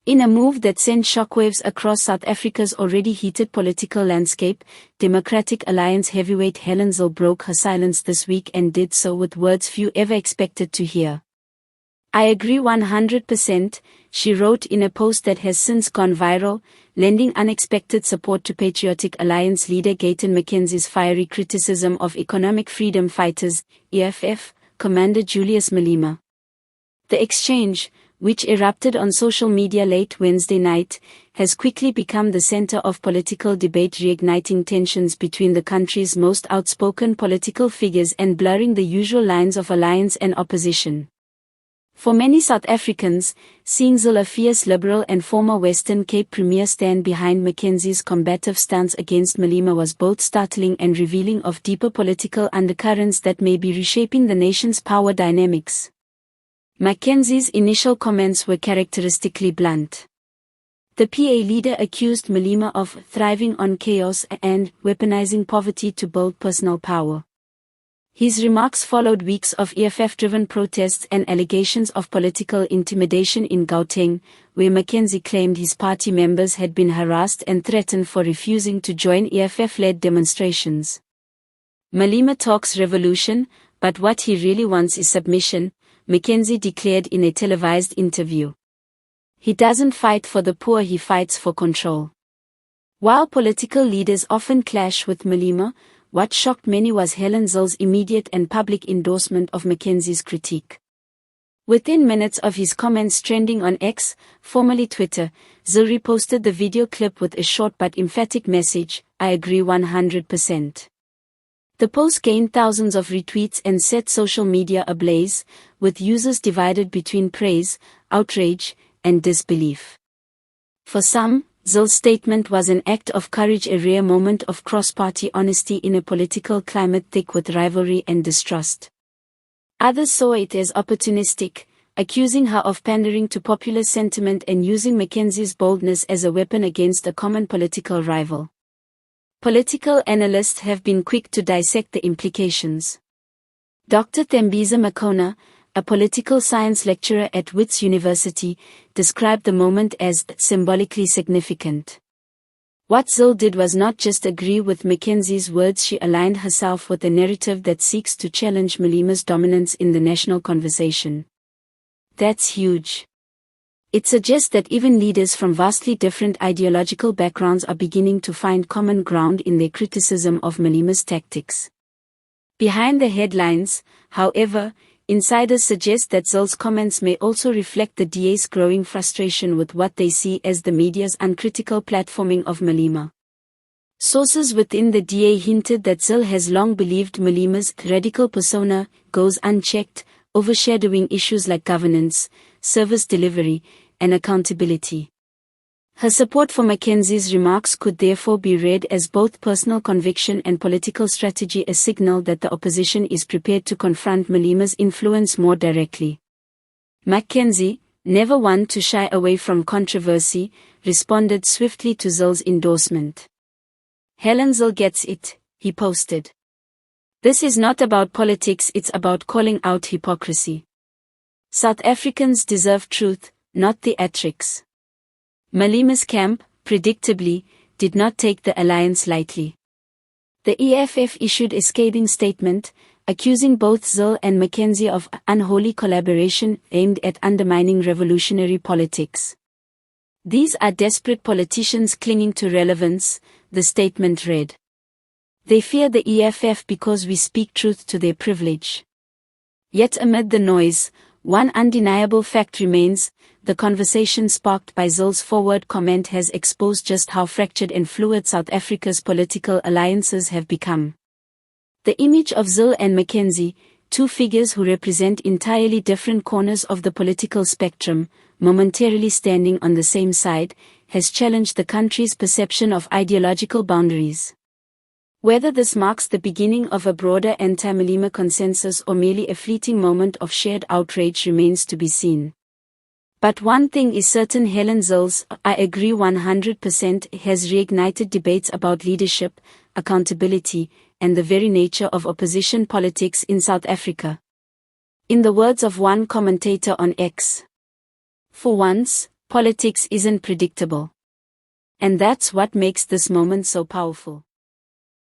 In a move that sent shockwaves across South Africa's already heated political landscape, Democratic Alliance heavyweight Helen Zille broke her silence this week and did so with words few ever expected to hear. "I agree 100%, she wrote in a post that has since gone viral, lending unexpected support to Patriotic Alliance leader Gayton McKenzie's fiery criticism of economic freedom fighters, EFF, Commander Julius Malema. The exchange, which erupted on social media late Wednesday night, has quickly become the center of political debate, reigniting tensions between the country's most outspoken political figures and blurring the usual lines of alliance and opposition. For many South Africans, seeing Zille, a fierce liberal and former Western Cape Premier, stand behind McKenzie's combative stance against Malema was both startling and revealing of deeper political undercurrents that may be reshaping the nation's power dynamics. McKenzie's initial comments were characteristically blunt. The PA leader accused Malema of thriving on chaos and weaponizing poverty to build personal power. His remarks followed weeks of EFF-driven protests and allegations of political intimidation in Gauteng, where McKenzie claimed his party members had been harassed and threatened for refusing to join EFF-led demonstrations. Malema talks revolution, but what he really wants is submission, McKenzie declared in a televised interview. He doesn't fight for the poor, he fights for control. While political leaders often clash with Malema, what shocked many was Helen Zille's immediate and public endorsement of McKenzie's critique. Within minutes of his comments trending on X, formerly Twitter, Zille reposted the video clip with a short but emphatic message, "I agree 100%. The post gained thousands of retweets and set social media ablaze, with users divided between praise, outrage, and disbelief. For some, Zille's statement was an act of courage, a rare moment of cross-party honesty in a political climate thick with rivalry and distrust. Others saw it as opportunistic, accusing her of pandering to popular sentiment and using McKenzie's boldness as a weapon against a common political rival. Political analysts have been quick to dissect the implications. Dr. Thembisa Makona, a political science lecturer at Wits University, described the moment as symbolically significant. What Zille did was not just agree with McKenzie's words, she aligned herself with a narrative that seeks to challenge Malema's dominance in the national conversation. That's huge. It suggests that even leaders from vastly different ideological backgrounds are beginning to find common ground in their criticism of Malema's tactics. Behind the headlines, however, insiders suggest that Zille's comments may also reflect the DA's growing frustration with what they see as the media's uncritical platforming of Malema. Sources within the DA hinted that Zille has long believed Malema's radical persona goes unchecked, overshadowing issues like governance, service delivery, and accountability. Her support for McKenzie's remarks could therefore be read as both personal conviction and political strategy, a signal that the opposition is prepared to confront Malema's influence more directly. McKenzie, never one to shy away from controversy, responded swiftly to Zille's endorsement. "Helen Zille gets it," he posted. "This is not about politics, it's about calling out hypocrisy. South Africans deserve truth, not theatrics." Malema's camp, predictably, did not take the alliance lightly. The EFF issued a scathing statement, accusing both Zille and McKenzie of unholy collaboration aimed at undermining revolutionary politics. "These are desperate politicians clinging to relevance," the statement read. "They fear the EFF because we speak truth to their privilege." Yet amid the noise, one undeniable fact remains: the conversation sparked by Zille's forward comment has exposed just how fractured and fluid South Africa's political alliances have become. The image of Zille and McKenzie, two figures who represent entirely different corners of the political spectrum, momentarily standing on the same side, has challenged the country's perception of ideological boundaries. Whether this marks the beginning of a broader anti-Malema consensus or merely a fleeting moment of shared outrage remains to be seen. But one thing is certain: Helen Zille's "I agree 100% has reignited debates about leadership, accountability, and the very nature of opposition politics in South Africa. In the words of one commentator on X, "For once, Politics isn't predictable. And that's what makes this moment so powerful.